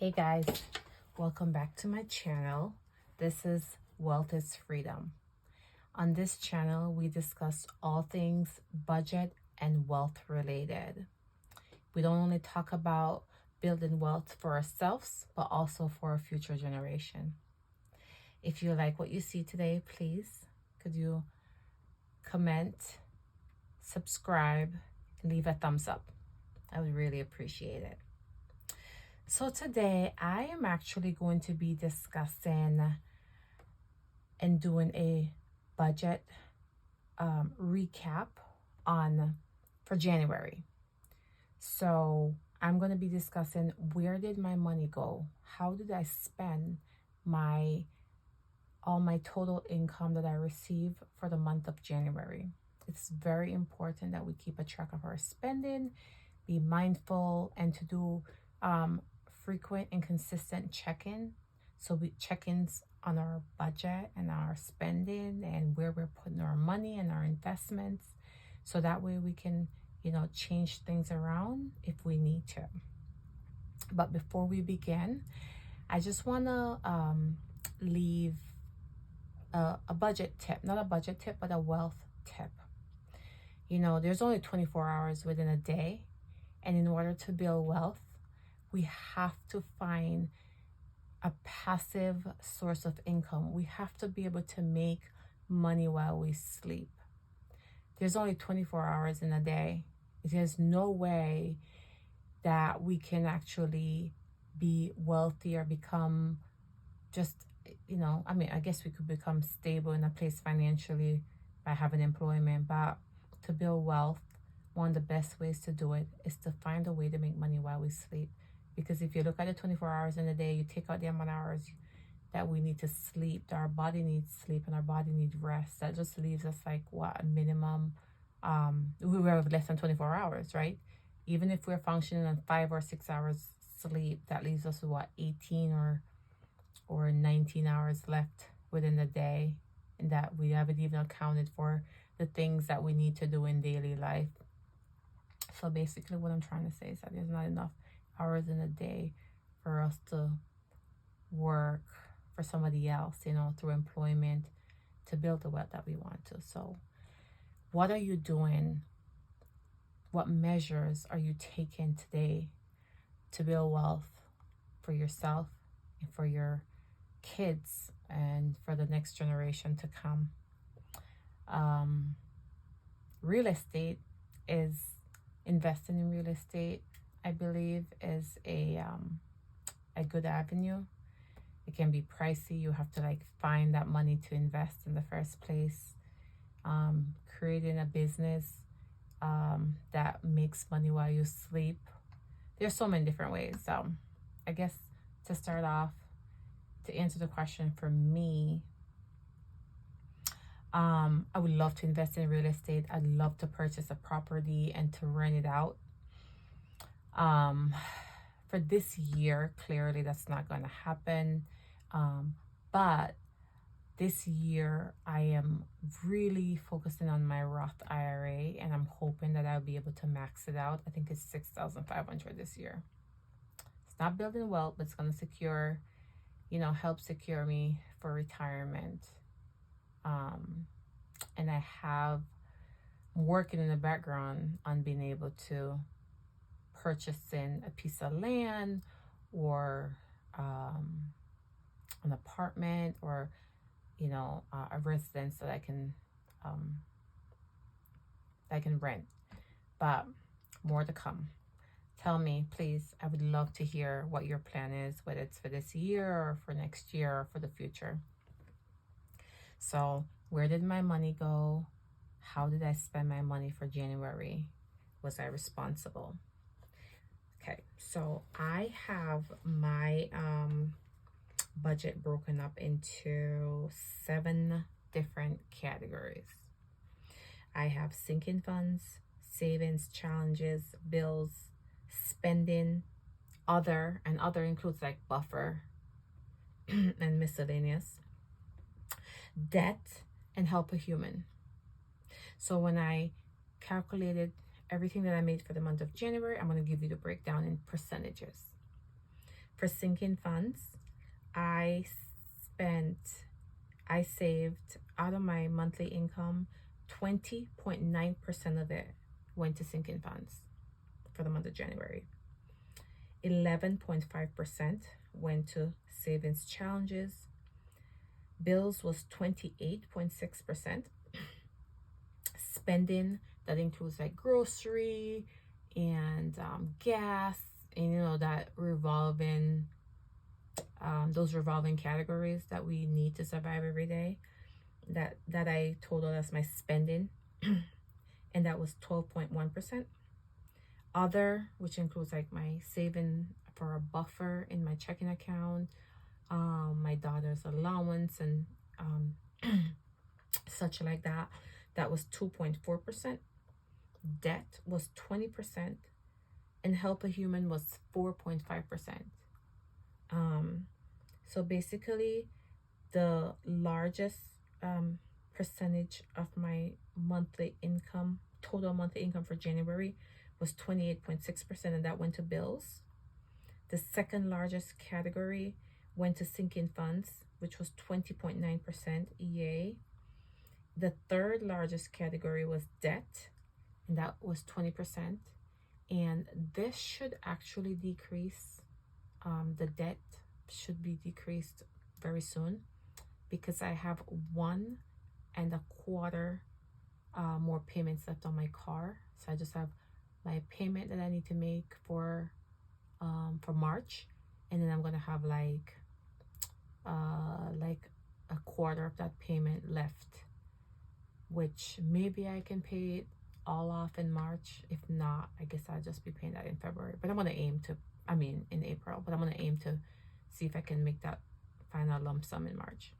Hey guys, welcome back to my channel. This is Wealth is Freedom. On this channel, we discuss all things budget and wealth related. We don't only talk about building wealth for ourselves, but also for a future generation. If you like what you see today, please, could you comment, subscribe, and leave a thumbs up? I would really appreciate it. So today I am actually going to be discussing and doing a budget recap for January. So I'm going to be discussing, where did my money go? How did I spend all my total income that I received for the month of January? It's very important that we keep a track of our spending, be mindful, and to do frequent and consistent check-ins on our budget and our spending and where we're putting our money and our investments, so that way we can change things around if we need to. But before we begin, I just want to leave a budget tip, not a budget tip, but a wealth tip. There's only 24 hours within a day, and in order to build wealth, we have to find a passive source of income. We have to be able to make money while we sleep. There's only 24 hours in a day. There's no way that we can actually be wealthy or become I guess we could become stable in a place financially by having employment, but to build wealth, one of the best ways to do it is to find a way to make money while we sleep. Because if you look at the 24 hours in a day, you take out the amount of hours that we need to sleep. Our body needs sleep and our body needs rest. That just leaves us a minimum. We have less than 24 hours, right? Even if we're functioning on 5 or 6 hours sleep, that leaves us with 18 or 19 hours left within the day, and that we haven't even accounted for the things that we need to do in daily life. So basically what I'm trying to say is that there's not enough hours in a day for us to work for somebody else, through employment, to build the wealth that we want to. So what are you doing? What measures are you taking today to build wealth for yourself and for your kids and for the next generation to come? Real estate investing in real estate, I believe, is a good avenue. It can be pricey. You have to find that money to invest in the first place. Creating a business that makes money while you sleep. There's so many different ways. I guess to start off, to answer the question for me, I would love to invest in real estate. I'd love to purchase a property and to rent it out. For this year, clearly that's not going to happen. But this year I am really focusing on my Roth IRA, and I'm hoping that I'll be able to max it out. I think it's $6,500 this year. It's not building wealth, but it's going to secure, help secure me for retirement. And I'm working in the background on being able to purchasing a piece of land or an apartment or a residence that I can rent. But more to come. Tell me, please. I would love to hear what your plan is, whether it's for this year or for next year or for the future. So where did my money go? How did I spend my money for January? Was I responsible? Okay, so I have my budget broken up into 7 different categories. I have sinking funds, savings, challenges, bills, spending, other, and other includes buffer and miscellaneous, debt, and help a human. So when I calculated everything that I made for the month of January, I'm going to give you the breakdown in percentages. For sinking funds, I saved out of my monthly income, 20.9% of it went to sinking funds for the month of January. 11.5% went to savings challenges. Bills was 28.6%. Spending, that includes like grocery and gas, and that revolving those revolving categories that we need to survive every day, that I totaled as my spending, and that was 12.1%. Other, which includes like my saving for a buffer in my checking account, my daughter's allowance, and such like that, that was 2.4%. Debt was 20%, and help a human was 4.5%. So basically, the largest percentage of my monthly income, total monthly income for January, was 28.6%, and that went to bills. The second largest category went to sinking funds, which was 20.9%. Yay. The third largest category was debt, and that was 20%. And this should actually decrease. The debt should be decreased very soon, because I have 1.25 more payments left on my car. So I just have my payment that I need to make for March, and then I'm gonna have like a quarter of that payment left, which maybe I can pay it all off in March. If not, I guess I'll just be paying that in February. But I'm gonna aim to, in April, but I'm gonna aim to see if I can make that final lump sum in March.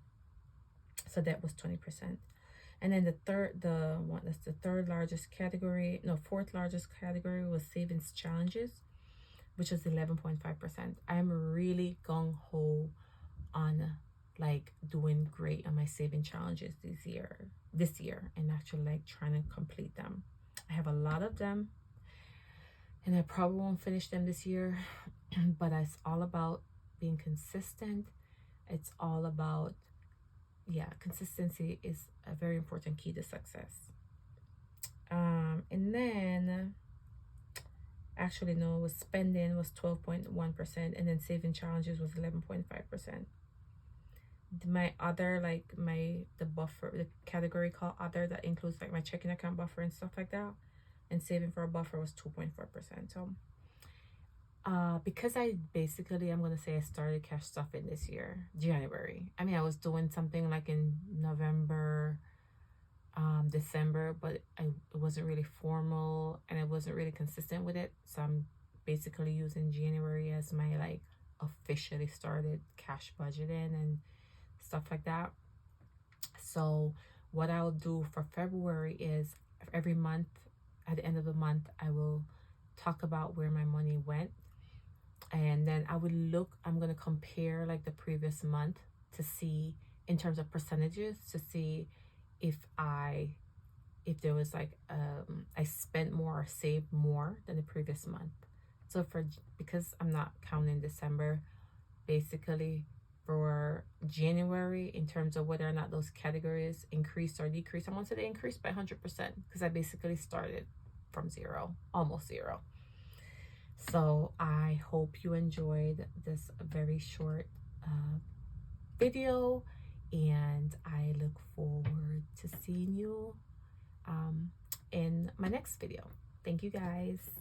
So that was 20%. And then the third largest category, no, fourth largest category was savings challenges, which was 11.5%. I'm really gung-ho on like doing great on my saving challenges this year, and actually like trying to complete them. I have a lot of them, and I probably won't finish them this year, but it's all about being consistent. It's all about, consistency is a very important key to success. And then, actually, no, it was spending was 12.1%, and then saving challenges was 11.5%. My other, like the buffer, the category called other, that includes like my checking account buffer and stuff like that, and saving for a buffer was 2.4%. So because I'm gonna say I started cash stuffing this year, January. I was doing something like in November, December, but it wasn't really formal, and I wasn't really consistent with it. So I'm basically using January as my like officially started cash budgeting and stuff like that. So what I'll do for February is every month, at the end of the month, I will talk about where my money went, and then I'm going to compare like the previous month to see, in terms of percentages, to see if there was like I spent more or saved more than the previous month. So because I'm not counting December, basically for January, in terms of whether or not those categories increased or decreased, I want to say they increased by 100%, because I basically started from zero, almost zero. So I hope you enjoyed this very short video, and I look forward to seeing you in my next video. Thank you, guys.